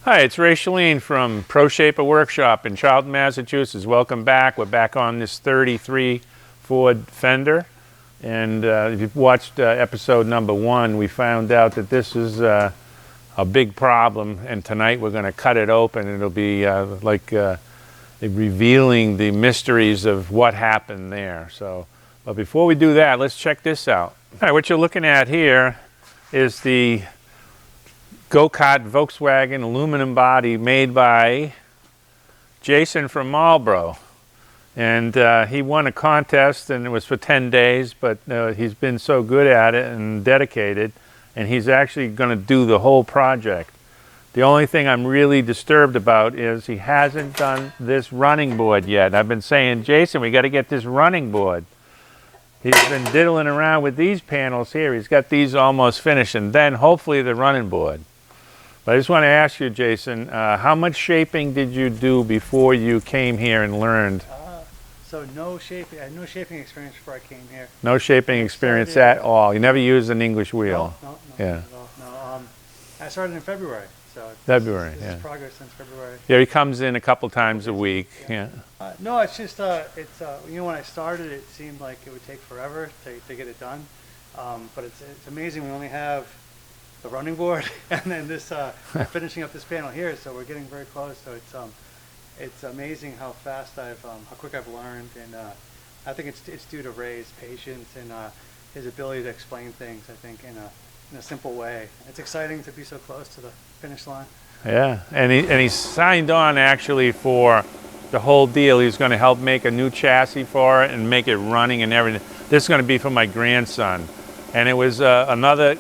Hi, it's Ray Shalene from Pro Shaper Workshop in Charlton, Massachusetts. Welcome back. We're back on this 33 Ford Fender. And if you've watched episode number 1, we found out that this is a big problem. And tonight we're going to cut it open. It'll be revealing the mysteries of what happened there. But before we do that, let's check this out. All right, what you're looking at here is the go-kart Volkswagen aluminum body made by Jason from Marlboro. And he won a contest, and it was for 10 days, but he's been so good at it and dedicated, and he's actually going to do the whole project. The only thing I'm really disturbed about is he hasn't done this running board yet. I've been saying, Jason, we got to get this running board. He's been diddling around with these panels here. He's got these almost finished, and then hopefully the running board. But I just want to ask you, Jason, how much shaping did you do before you came here and learned? So no shaping. I had no shaping experience before I came here. No shaping experience at all. You never used an English wheel. No, yeah. No. I started in February. So February. This is progress since February. Yeah, he comes in a couple times a week. Yeah. No, it's just when I started, it seemed like it would take forever to get it done. But it's amazing. We only have the running board and then this finishing up this panel here, so we're getting very close. So it's amazing how fast how quick I've learned, and I think it's due to Ray's patience and his ability to explain things, I think, in a simple way. It's exciting to be so close to the finish line. Yeah, and he signed on actually for the whole deal. He's going to help make a new chassis for it and make it running and everything. This is going to be for my grandson. And it was another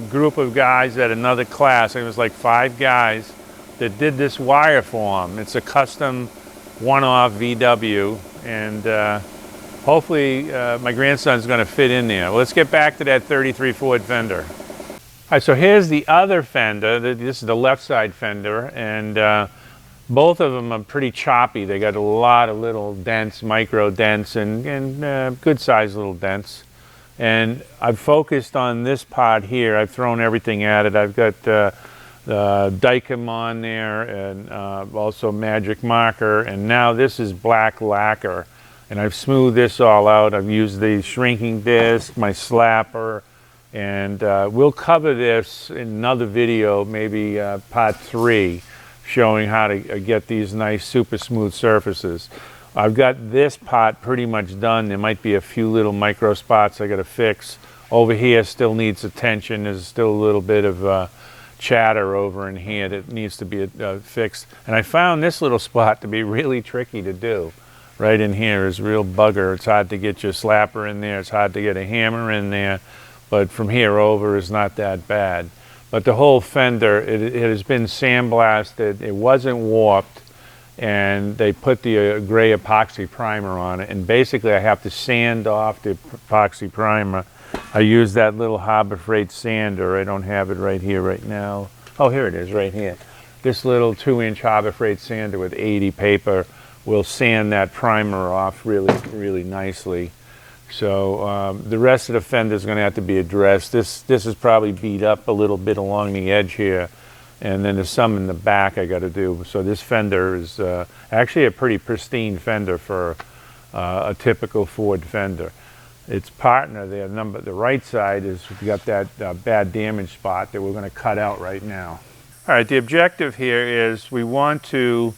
group of guys at another class. It was like 5 guys that did this wire for him. It's a custom one-off VW, and hopefully my grandson's going to fit in there. Well, let's get back to that 33 Ford Fender. All right, so here's the other Fender. This is the left side Fender, and both of them are pretty choppy. They got a lot of little dents, micro dents, and good-sized little dents. And I've focused on this part here. I've thrown everything at it. I've got the Diagnosing on there, and also magic marker, and now this is black lacquer. And I've smoothed this all out. I've used the shrinking disc, my slapper, and we'll cover this in another video, maybe part 3, showing how to get these nice super smooth surfaces. I've got this part pretty much done. There might be a few little micro spots I got to fix. Over here still needs attention. There's still a little bit of chatter over in here that needs to be fixed. And I found this little spot to be really tricky to do. Right in here is a real bugger. It's hard to get your slapper in there. It's hard to get a hammer in there. But from here over is not that bad. But the whole fender, it has been sandblasted. It wasn't warped. And they put the gray epoxy primer on it, and basically I have to sand off the epoxy primer. I use that little Harbor Freight sander. I don't have it right here right now. Oh, here it is right here. This little 2-inch Harbor Freight sander with 80 paper will sand that primer off really, really nicely. So the rest of the fender is going to have to be addressed. This is probably beat up a little bit along the edge here. And then there's some in the back I got to do. So this fender is actually a pretty pristine fender for a typical Ford Fender. Its partner there, the right side, is got that bad damage spot that we're going to cut out right now. All right, the objective here is we want to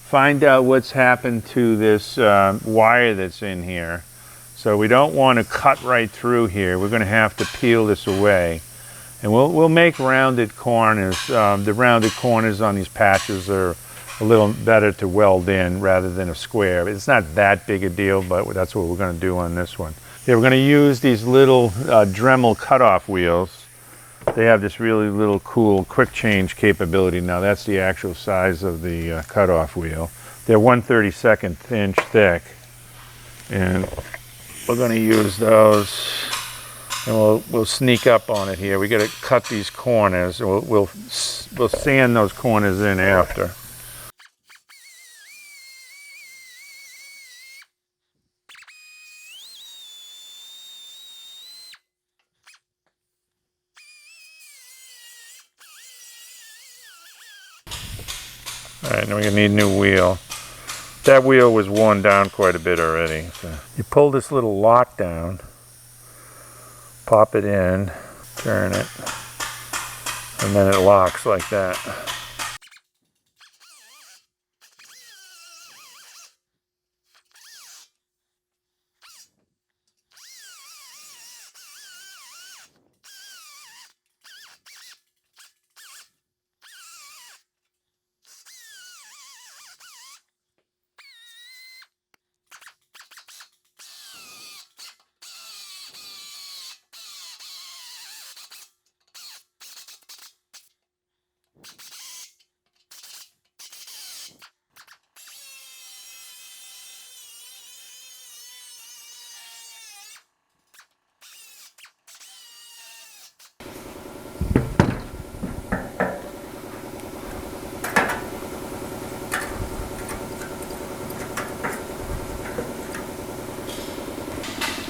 find out what's happened to this wire that's in here. So we don't want to cut right through here. We're going to have to peel this away. And we'll make rounded corners. The rounded corners on these patches are a little better to weld in rather than a square. It's not that big a deal, but that's what we're going to do on this one. Yeah, we're going to use these little Dremel cutoff wheels. They have this really little cool quick change capability. Now that's the actual size of the cutoff wheel. They're 1/32 inch thick, and we're going to use those. And we'll sneak up on it here. We got to cut these corners. We'll sand those corners in after. All right, now we're gonna need a new wheel. That wheel was worn down quite a bit already. So you pull this little lock down, pop it in, turn it, and then it locks like that.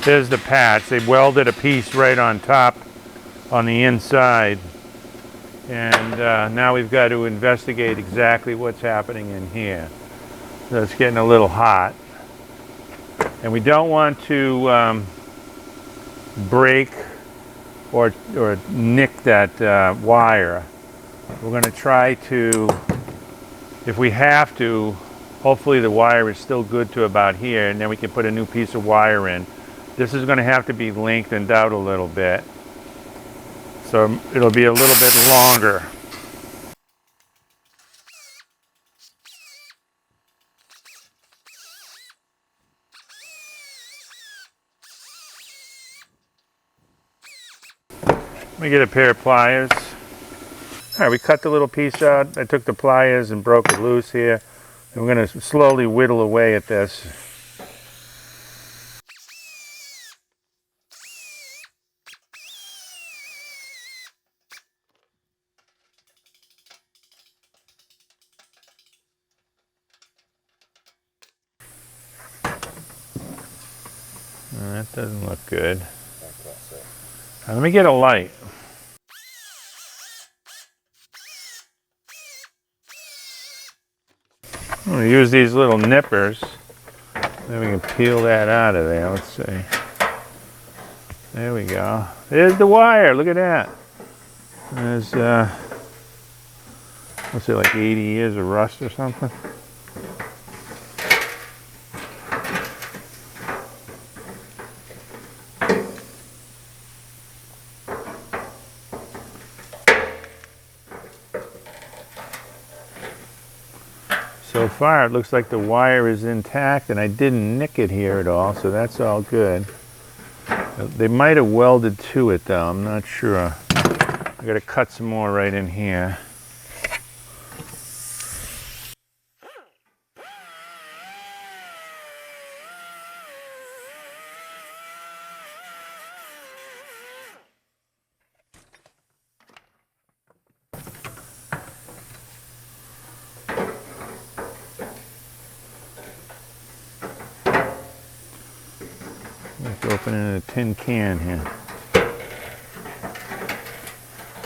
There's the patch. They welded a piece right on top on the inside. And now we've got to investigate exactly what's happening in here. So it's getting a little hot. And we don't want to break or nick that wire. We're going to try to, if we have to, hopefully the wire is still good to about here, and then we can put a new piece of wire in. This is going to have to be lengthened out a little bit, so it'll be a little bit longer. Let me get a pair of pliers. All right, we cut the little piece out. I took the pliers and broke it loose here. And we're going to slowly whittle away at this. That doesn't look good. Now, let me get a light. I'm going to use these little nippers. Then we can peel that out of there. Let's see. There we go. There's the wire. Look at that. There's, what's it, like 80 years of rust or something? So far, it looks like the wire is intact, and I didn't nick it here at all, so that's all good. They might have welded to it, though. I'm not sure. I got to cut some more right in here. Let's open in a tin can here.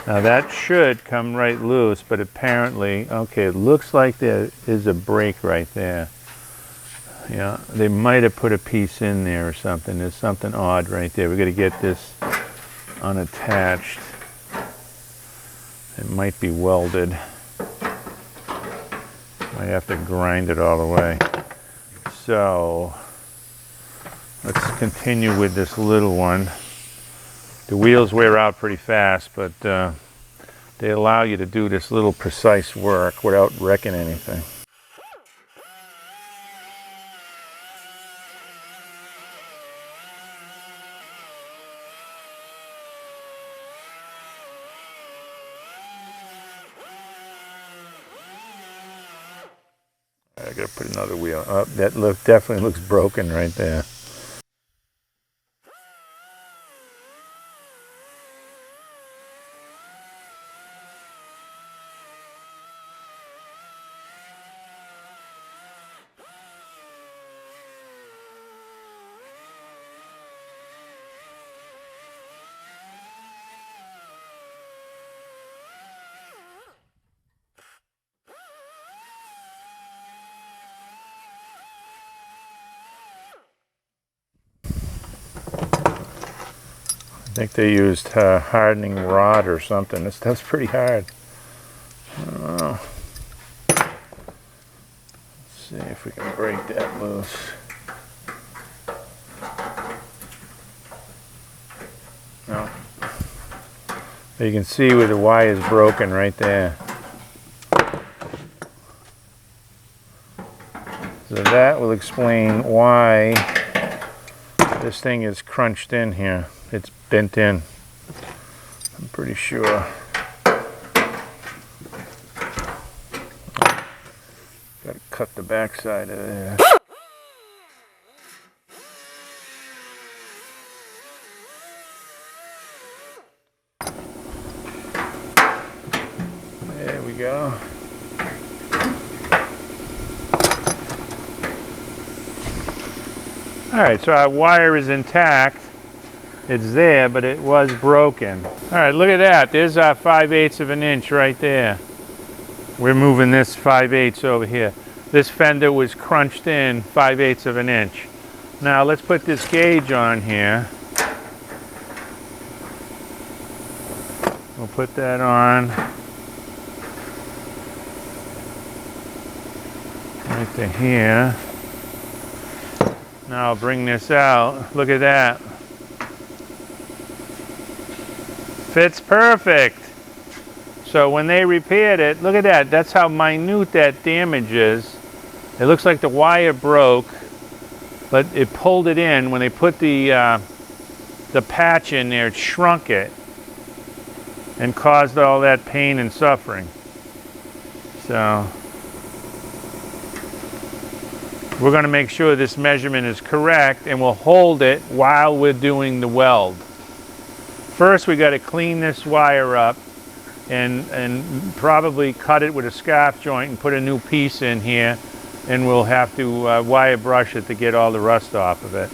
Now that should come right loose, but apparently, okay, it looks like there is a break right there. Yeah, they might have put a piece in there or something. There's something odd right there. We've got to get this unattached. It might be welded. Might have to grind it all the way. So let's continue with this little one. The wheels wear out pretty fast, but they allow you to do this little precise work without wrecking anything. I gotta put another wheel up. That definitely looks broken right there. I think they used hardening rod or something. This stuff's pretty hard. I don't know. Let's see if we can break that loose. No. You can see where the wire is broken right there. So that will explain why this thing is crunched in here. It's bent in, I'm pretty sure. Got to cut the back side of there. There we go. All right, so our wire is intact. It's there, but it was broken. All right, look at that. There's our 5/8 of an inch right there. We're moving this 5/8 over here. This fender was crunched in 5/8 of an inch. Now let's put this gauge on here. We'll put that on. Right to here. Now I'll bring this out. Look at that. Fits perfect. So when they repaired it, look at that. That's how minute that damage is. It looks like the wire broke, but it pulled it in. When they put the patch in there, it shrunk it and caused all that pain and suffering. So we're going to make sure this measurement is correct, and we'll hold it while we're doing the weld. First, we got to clean this wire up and probably cut it with a scarf joint and put a new piece in here, and we'll have to wire brush it to get all the rust off of it.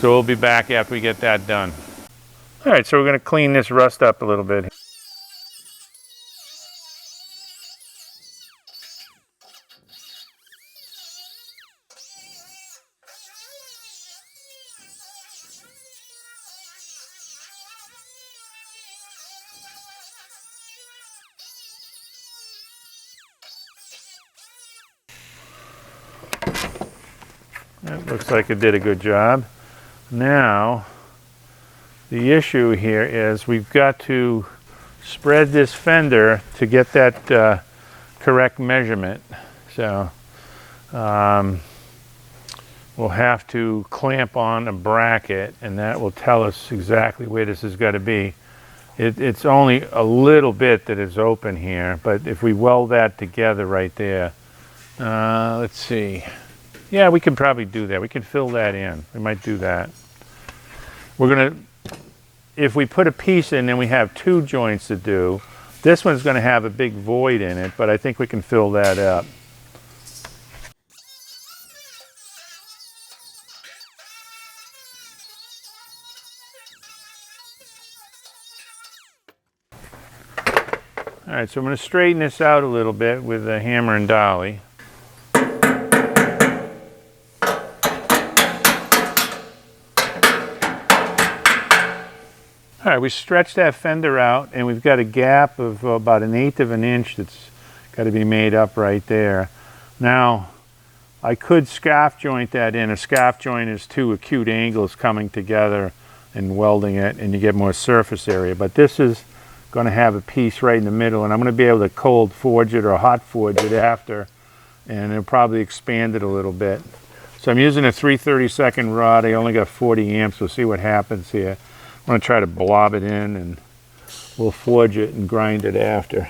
So we'll be back after we get that done. All right, so we're going to clean this rust up a little bit. That looks like it did a good job. Now, the issue here is we've got to spread this fender to get that correct measurement. So we'll have to clamp on a bracket, and that will tell us exactly where this has got to be. It's only a little bit that is open here, but if we weld that together right there, let's see. Yeah, we can probably do that. We can fill that in. We might do that. We're going to, if we put a piece in and we have two joints to do, this one's going to have a big void in it, but I think we can fill that up. All right, so I'm going to straighten this out a little bit with a hammer and dolly. All right, we stretched that fender out, and we've got a gap of about 1/8 of an inch that's got to be made up right there. Now, I could scarf joint that in. A scarf joint is two acute angles coming together and welding it, and you get more surface area. But this is going to have a piece right in the middle, and I'm going to be able to cold forge it or hot forge it after, and it'll probably expand it a little bit. So I'm using a 3/32 rod. I only got 40 amps. We'll see what happens here. I'm going to try to blob it in, and we'll forge it and grind it after.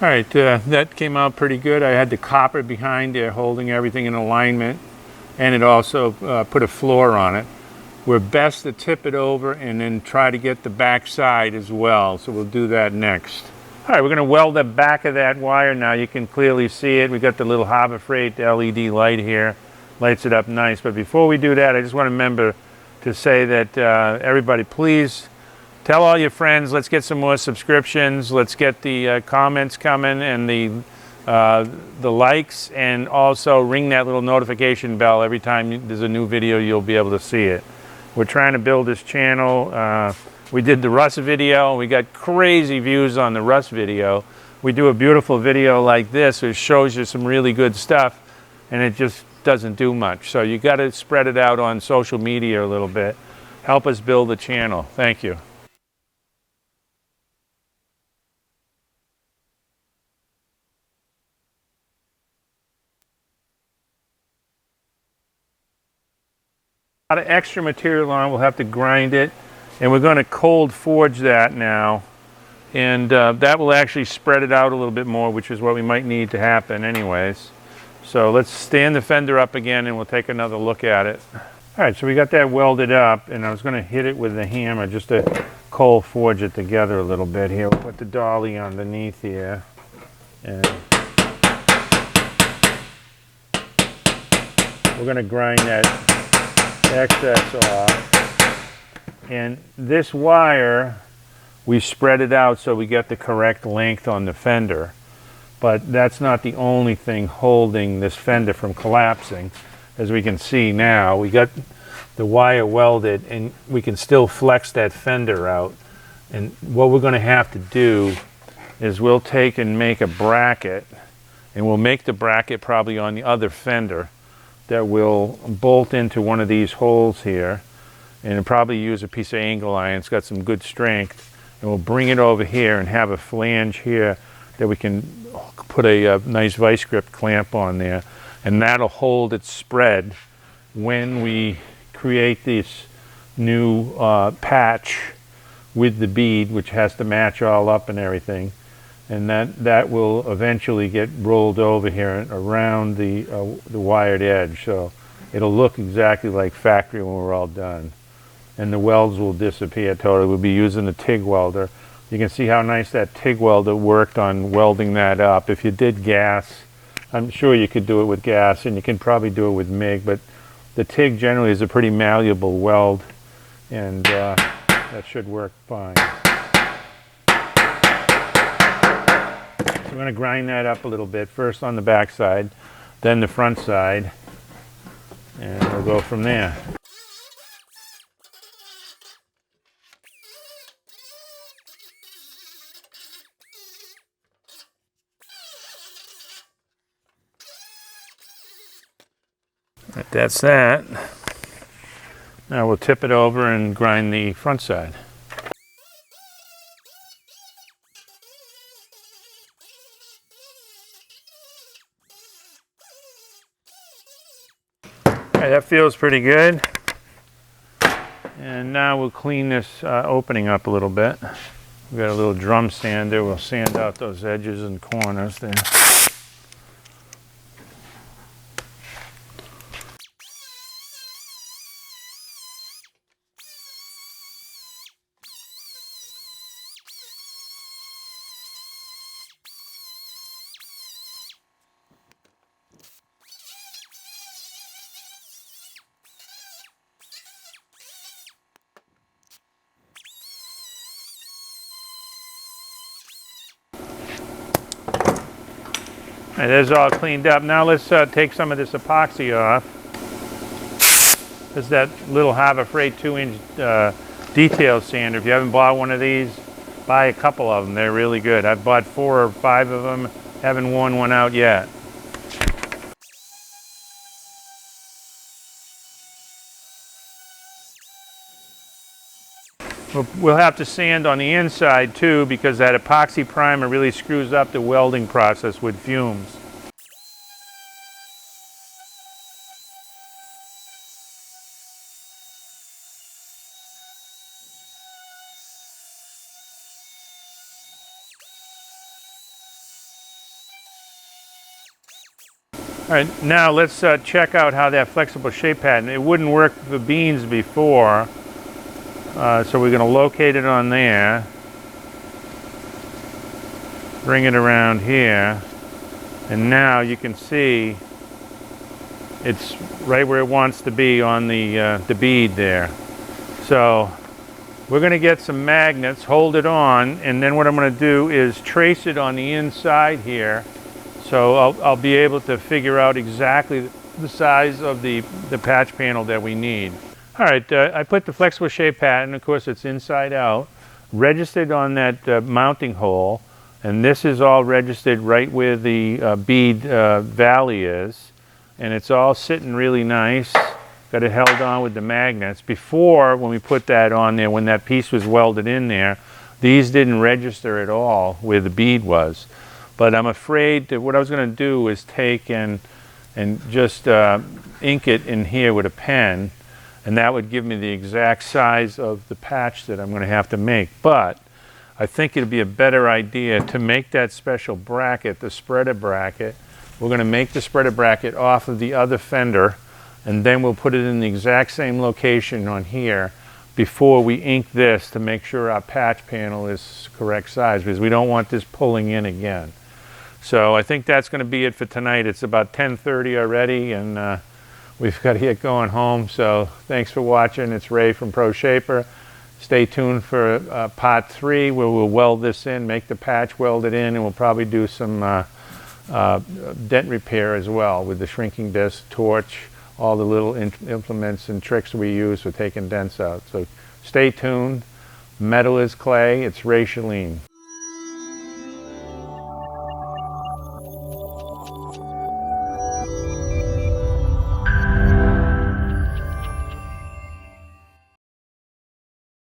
All right, that came out pretty good. I had the copper behind there holding everything in alignment, and it also put a floor on it. we're best to tip it over and then try to get the back side as well. So we'll do that next. All right, we're going to weld the back of that wire now. You can clearly see it. We got the little Harbor Freight LED light here. Lights it up nice. But before we do that, I just want to remember to say that everybody, please tell all your friends. Let's get some more subscriptions. Let's get the comments coming and the likes, and also ring that little notification bell. Every time there's a new video, you'll be able to see it. We're trying to build this channel. We did the Rust video. We got crazy views on the Rust video. We do a beautiful video like this, which shows you some really good stuff, and it just doesn't do much. So you got to spread it out on social media a little bit. Help us build the channel. Thank you. A lot of extra material on. We'll have to grind it, and we're going to cold forge that now, and that will actually spread it out a little bit more, which is what we might need to happen anyways. So let's stand the fender up again and we'll take another look at it. All right, so we got that welded up, and I was going to hit it with the hammer just to cold forge it together a little bit here. We'll put the dolly underneath here, and we're going to grind that excess off. And this wire, we spread it out so we get the correct length on the fender, but that's not the only thing holding this fender from collapsing. As we can see now, we got the wire welded, and we can still flex that fender out. And what we're going to have to do is we'll take and make a bracket, and we'll make the bracket probably on the other fender that will bolt into one of these holes here, and probably use a piece of angle iron. It's got some good strength, and we'll bring it over here and have a flange here that we can put a nice vice grip clamp on there, and that'll hold its spread when we create this new patch with the bead, which has to match all up and everything. And that will eventually get rolled over here and around the wired edge, so it'll look exactly like factory when we're all done. And the welds will disappear totally. We'll be using a TIG welder. You can see how nice that TIG welder worked on welding that up. If you did gas, I'm sure you could do it with gas, and you can probably do it with MIG, but the TIG generally is a pretty malleable weld, and that should work fine. So we're going to grind that up a little bit, first on the back side, then the front side, and we'll go from there. Right, that's that. Now we'll tip it over and grind the front side. Okay, that feels pretty good. And now we'll clean this opening up a little bit. We've got a little drum sander. We'll sand out those edges and corners there. All right, that's all cleaned up. Now let's take some of this epoxy off. This is that little Harbor Freight 2-inch detail sander. If you haven't bought one of these, buy a couple of them. They're really good. I've bought 4 or 5 of them. Haven't worn one out yet. We'll have to sand on the inside too, because that epoxy primer really screws up the welding process with fumes. All right, now let's check out how that flexible shape pattern, it wouldn't work for beans before, so we're going to locate it on there, bring it around here, and now you can see it's right where it wants to be on the bead there. So we're going to get some magnets, hold it on, and then what I'm going to do is trace it on the inside here. So I'll be able to figure out exactly the size of the patch panel that we need. All right, I put the flexible shape pattern, of course it's inside out, registered on that mounting hole, and this is all registered right where the bead valley is, and it's all sitting really nice. Got it held on with the magnets. Before, when we put that on there, when that piece was welded in there, these didn't register at all where the bead was. But I'm afraid that what I was going to do is take and just ink it in here with a pen, and that would give me the exact size of the patch that I'm going to have to make. But I think it'd be a better idea to make that special bracket, the spreader bracket. We're going to make the spreader bracket off of the other fender, and then we'll put it in the exact same location on here before we ink this to make sure our patch panel is correct size, because we don't want this pulling in again. So I think that's going to be it for tonight. It's about 10:30 already, and we've got to get going home. So thanks for watching. It's Ray from Pro Shaper. Stay tuned for part 3, where we'll weld this in, make the patch welded in, and we'll probably do some dent repair as well with the shrinking disc, torch, all the little implements and tricks we use for taking dents out. So stay tuned. Metal is clay. It's Ray Chalene.